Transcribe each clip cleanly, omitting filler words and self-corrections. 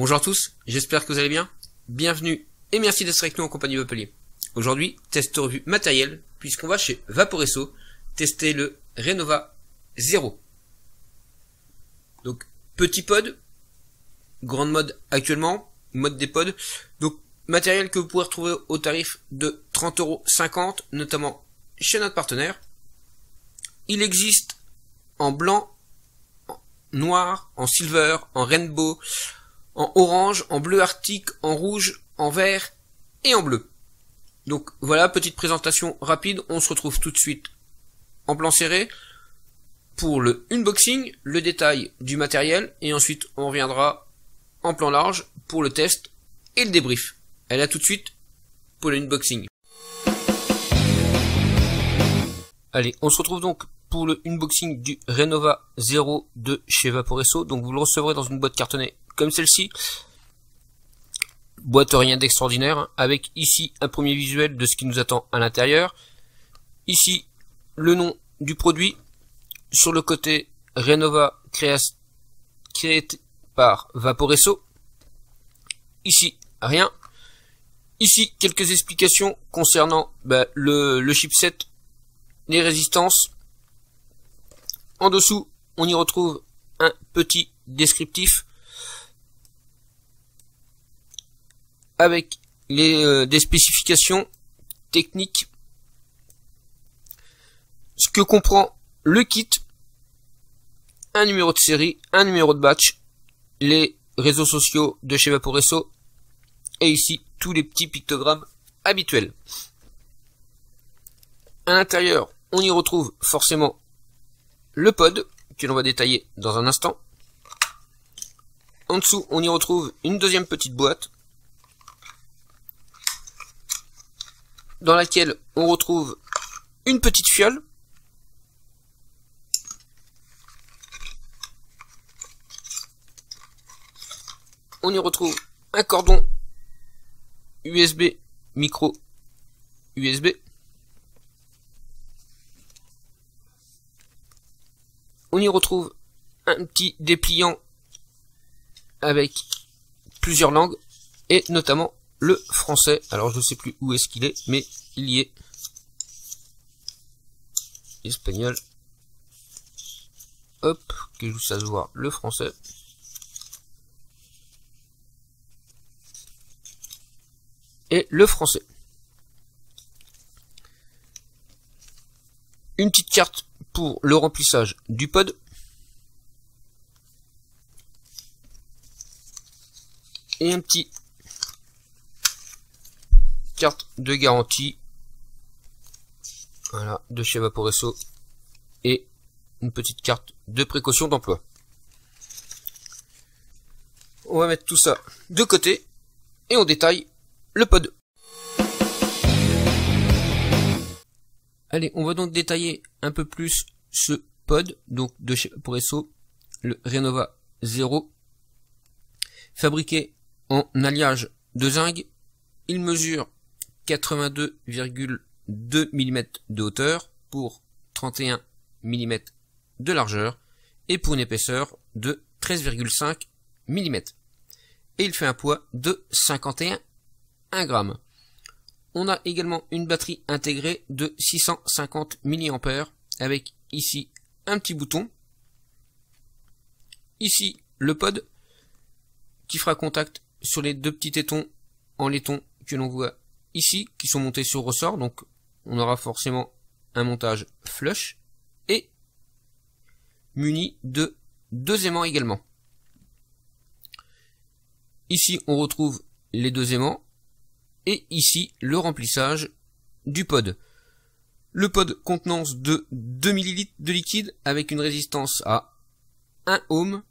Bonjour à tous, j'espère que vous allez bien. Bienvenue et merci d'être avec nous en compagnie d'Apelier. Aujourd'hui, test revue matériel, puisqu'on va chez Vaporesso tester le Renova 0. Donc, petit pod, grande mode actuellement, mode des pods. Donc, matériel que vous pourrez retrouver au tarif de 30,50 €, notamment chez notre partenaire. Il existe en blanc, en noir, en silver, en rainbow, en orange, en bleu arctique, en rouge, en vert et en bleu. Donc voilà, petite présentation rapide, on se retrouve tout de suite en plan serré pour le unboxing, le détail du matériel, et ensuite on reviendra en plan large pour le test et le débrief. Allez, à tout de suite pour le unboxing. Allez, on se retrouve donc pour le unboxing du Renova 0 de chez Vaporesso. Donc vous le recevrez dans une boîte cartonnée comme celle-ci. Boîte rien d'extraordinaire, hein, avec ici un premier visuel de ce qui nous attend à l'intérieur. Ici, le nom du produit. Sur le côté, Renova créé par Vaporesso. Ici, rien. Ici, quelques explications concernant le chipset, les résistances. En dessous, on y retrouve un petit descriptif avec des spécifications techniques, ce que comprend le kit, un numéro de série, un numéro de batch, les réseaux sociaux de chez Vaporesso, et ici tous les petits pictogrammes habituels. À l'intérieur, on y retrouve forcément le pod, que l'on va détailler dans un instant. En dessous, on y retrouve une deuxième petite boîte, dans laquelle on retrouve une petite fiole, on y retrouve un cordon USB, micro USB, on y retrouve un petit dépliant avec plusieurs langues et notamment le français. Alors je ne sais plus où est-ce qu'il est, mais il y est. Espagnol. Hop, que je sache voir le français. Et le français. Une petite carte pour le remplissage du pod. Et un petit carte de garantie, voilà, de chez Vaporesso, et une petite carte de précaution d'emploi. On va mettre tout ça de côté et on détaille le pod. Allez, on va donc détailler un peu plus ce pod, donc de chez Vaporesso, le Renova 0, fabriqué en alliage de zinc. Il mesure 82,2 mm de hauteur pour 31 mm de largeur et pour une épaisseur de 13,5 mm. Et il fait un poids de 51 grammes. On a également une batterie intégrée de 650 mAh avec ici un petit bouton. Ici le pod qui fera contact sur les deux petits tétons en laiton que l'on voit ici, qui sont montés sur ressort, donc on aura forcément un montage flush, et muni de deux aimants également. Ici on retrouve les deux aimants, et ici le remplissage du pod. Le pod contenance de 2 ml de liquide avec une résistance à 1 ohm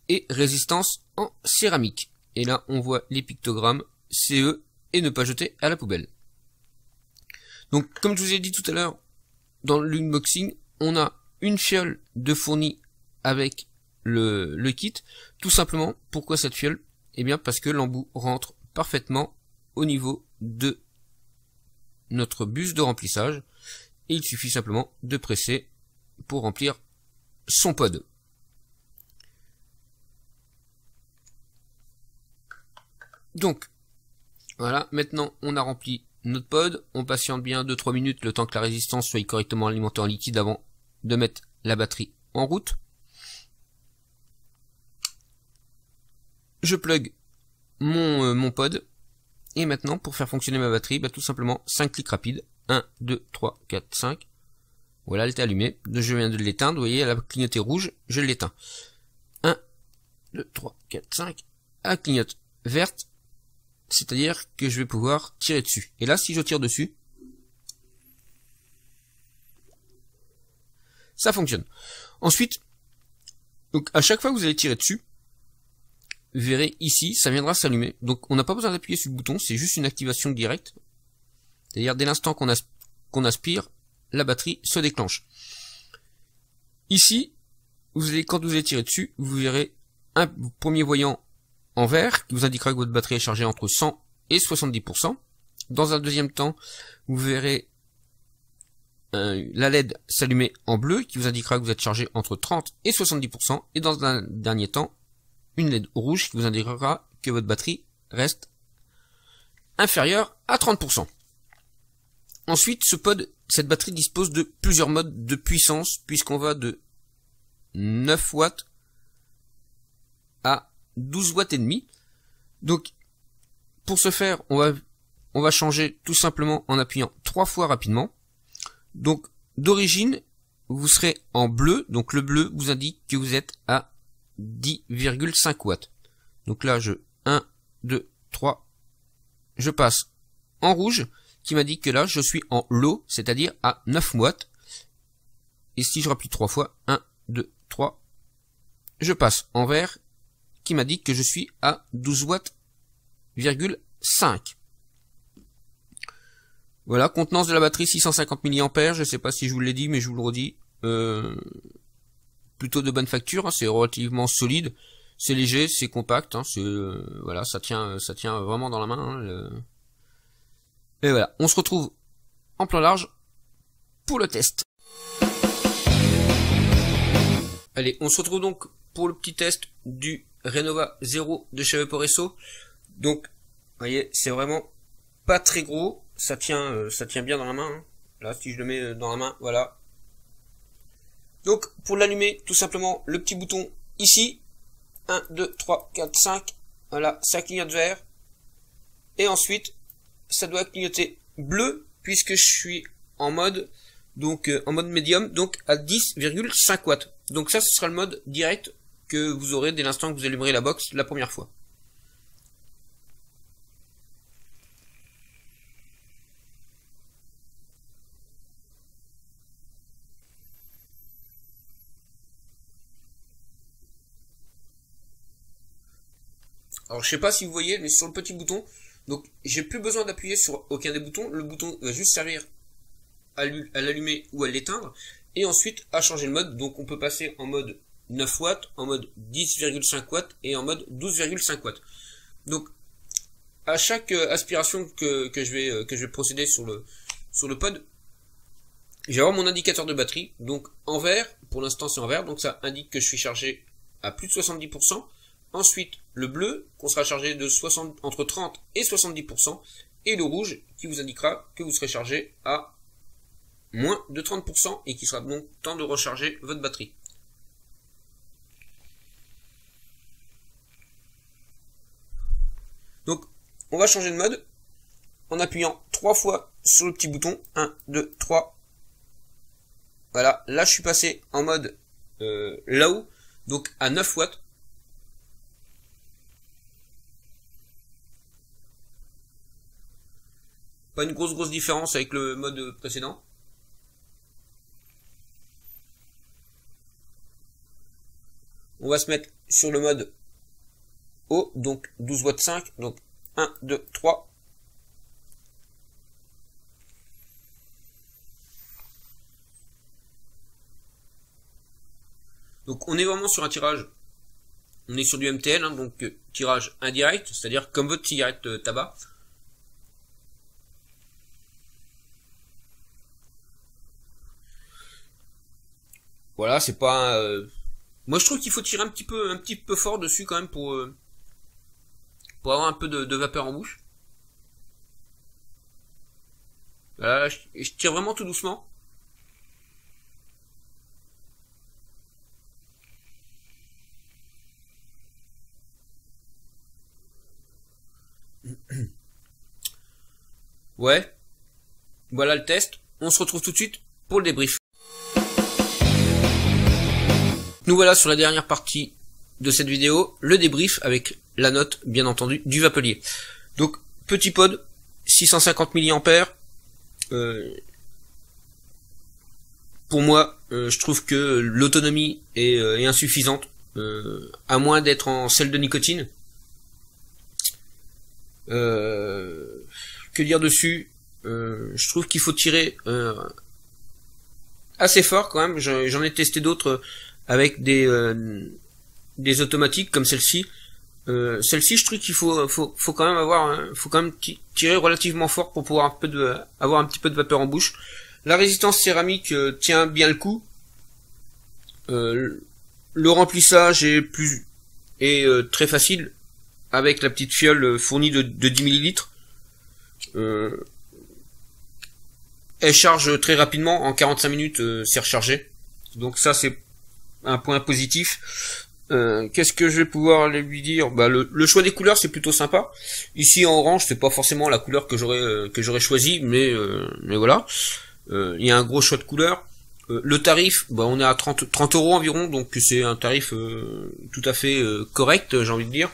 et résistance en céramique. Et là on voit les pictogrammes CE et ne pas jeter à la poubelle. Donc comme je vous ai dit tout à l'heure dans l'unboxing, on a une fiole de fournie avec le kit. Tout simplement, pourquoi cette fiole? Eh bien parce que l'embout rentre parfaitement au niveau de notre buse de remplissage et il suffit simplement de presser pour remplir son pod. Donc, voilà, maintenant on a rempli notre pod, on patiente bien 2-3 minutes le temps que la résistance soit correctement alimentée en liquide avant de mettre la batterie en route. Je plug mon pod, et maintenant pour faire fonctionner ma batterie, tout simplement 5 clics rapides, 1, 2, 3, 4, 5, voilà elle est allumée, je viens de l'éteindre, vous voyez elle a clignoté rouge, je l'éteins, 1, 2, 3, 4, 5, elle clignote verte, c'est-à-dire que je vais pouvoir tirer dessus. Et là, si je tire dessus, ça fonctionne. Ensuite, donc à chaque fois que vous allez tirer dessus, vous verrez ici, ça viendra s'allumer. Donc on n'a pas besoin d'appuyer sur le bouton, c'est juste une activation directe. C'est-à-dire dès l'instant qu'on aspire, la batterie se déclenche. Ici, quand vous allez tirer dessus, vous verrez un premier voyant en vert, qui vous indiquera que votre batterie est chargée entre 100 et 70%. Dans un deuxième temps, vous verrez la LED s'allumer en bleu, qui vous indiquera que vous êtes chargé entre 30 et 70%. Et dans un dernier temps, une LED rouge qui vous indiquera que votre batterie reste inférieure à 30%. Ensuite, cette batterie dispose de plusieurs modes de puissance, puisqu'on va de 9 watts à 12 watts et demi. Donc, pour ce faire, on va changer tout simplement en appuyant 3 fois rapidement. Donc, d'origine, vous serez en bleu. Donc, le bleu vous indique que vous êtes à 10,5 watts. Donc là, 1, 2, 3, je passe en rouge, qui m'indique que là, je suis en low, c'est-à-dire à 9 watts. Et si je rappuie 3 fois, 1, 2, 3, je passe en vert, qui m'indique que je suis à 12 watts,5. Voilà, contenance de la batterie 650 mAh, je sais pas si je vous l'ai dit, mais je vous le redis. Plutôt de bonne facture, hein, c'est relativement solide, c'est léger, c'est compact, hein, voilà, ça tient vraiment dans la main. Hein, Et voilà, on se retrouve en plan large pour le test. Allez, on se retrouve donc pour le petit test du Renova 0 de chez Vaporesso. Donc, vous voyez, c'est vraiment pas très gros, ça tient bien dans la main. Hein. Là, si je le mets dans la main, voilà. Donc, pour l'allumer, tout simplement, le petit bouton ici. 1, 2, 3, 4, 5. Voilà, ça clignote vert. Et ensuite, ça doit clignoter bleu, puisque je suis en mode, en mode médium, donc à 10,5 watts. Donc ça, ce sera le mode direct que vous aurez dès l'instant que vous allumerez la box la première fois. Alors je sais pas si vous voyez, mais sur le petit bouton, donc j'ai plus besoin d'appuyer sur aucun des boutons, le bouton va juste servir à l'allumer ou à l'éteindre, et ensuite à changer le mode, donc on peut passer en mode 9 watts, en mode 10,5 watts et en mode 12,5 watts. Donc à chaque aspiration que je vais procéder sur le pod, je vais avoir mon indicateur de batterie, donc en vert, pour l'instant c'est en vert, donc ça indique que je suis chargé à plus de 70%. Ensuite, le bleu, qu'on sera chargé de entre 30 et 70%, et le rouge, qui vous indiquera que vous serez chargé à moins de 30%, et qui sera donc temps de recharger votre batterie. Donc, on va changer de mode, en appuyant 3 fois sur le petit bouton, 1, 2, 3, voilà, là je suis passé en mode là-haut, donc à 9 watts, pas une grosse différence avec le mode précédent. On va se mettre sur le mode haut, donc 12 watts 5, donc 1, 2, 3. Donc on est vraiment sur un tirage, on est sur du MTL, hein, donc tirage indirect, c'est-à-dire comme votre cigarette tabac. Voilà, c'est pas... Moi je trouve qu'il faut tirer un petit peu fort dessus quand même pour avoir un peu de vapeur en bouche. Voilà, je tire vraiment tout doucement. Ouais, voilà le test. On se retrouve tout de suite pour le débrief. Nous voilà sur la dernière partie de cette vidéo, le débrief avec la note, bien entendu, du Vapelier. Donc, petit pod, 650 mAh. Pour moi, je trouve que l'autonomie est insuffisante, à moins d'être en sel de nicotine. Que dire dessus? Je trouve qu'il faut tirer assez fort quand même. J'en ai testé d'autres avec des automatiques comme celle-ci. Celle-ci, je trouve qu'il faut quand même faut quand même tirer relativement fort pour pouvoir avoir un petit peu de vapeur en bouche. La résistance céramique tient bien le coup. Le remplissage est très facile avec la petite fiole fournie de 10 ml. Elle charge très rapidement, en 45 minutes c'est rechargé. Donc ça c'est un point positif. Qu'est-ce que je vais pouvoir lui dire? Bah le choix des couleurs c'est plutôt sympa. Ici en orange c'est pas forcément la couleur que j'aurais choisi, mais voilà. Il y a un gros choix de couleurs. Le tarif, bah on est à 30 € environ, donc c'est un tarif tout à fait correct, j'ai envie de dire.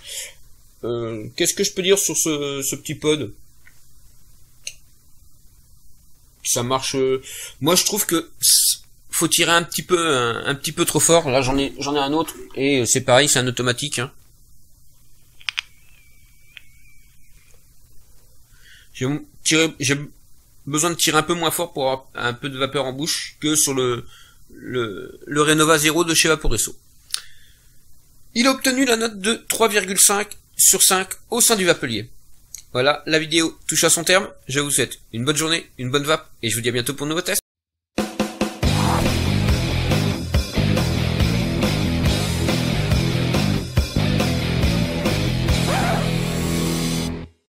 Qu'est-ce que je peux dire sur ce petit pod? Ça marche. Moi je trouve que faut tirer un petit peu trop fort. Là j'en ai un autre et c'est pareil, c'est un automatique. Hein. J'ai besoin de tirer un peu moins fort pour avoir un peu de vapeur en bouche que sur le Renova 0 de chez Vaporesso. Il a obtenu la note de 3,5 sur 5 au sein du Vapelier. Voilà, la vidéo touche à son terme. Je vous souhaite une bonne journée, une bonne vape, et je vous dis à bientôt pour de nouveaux tests.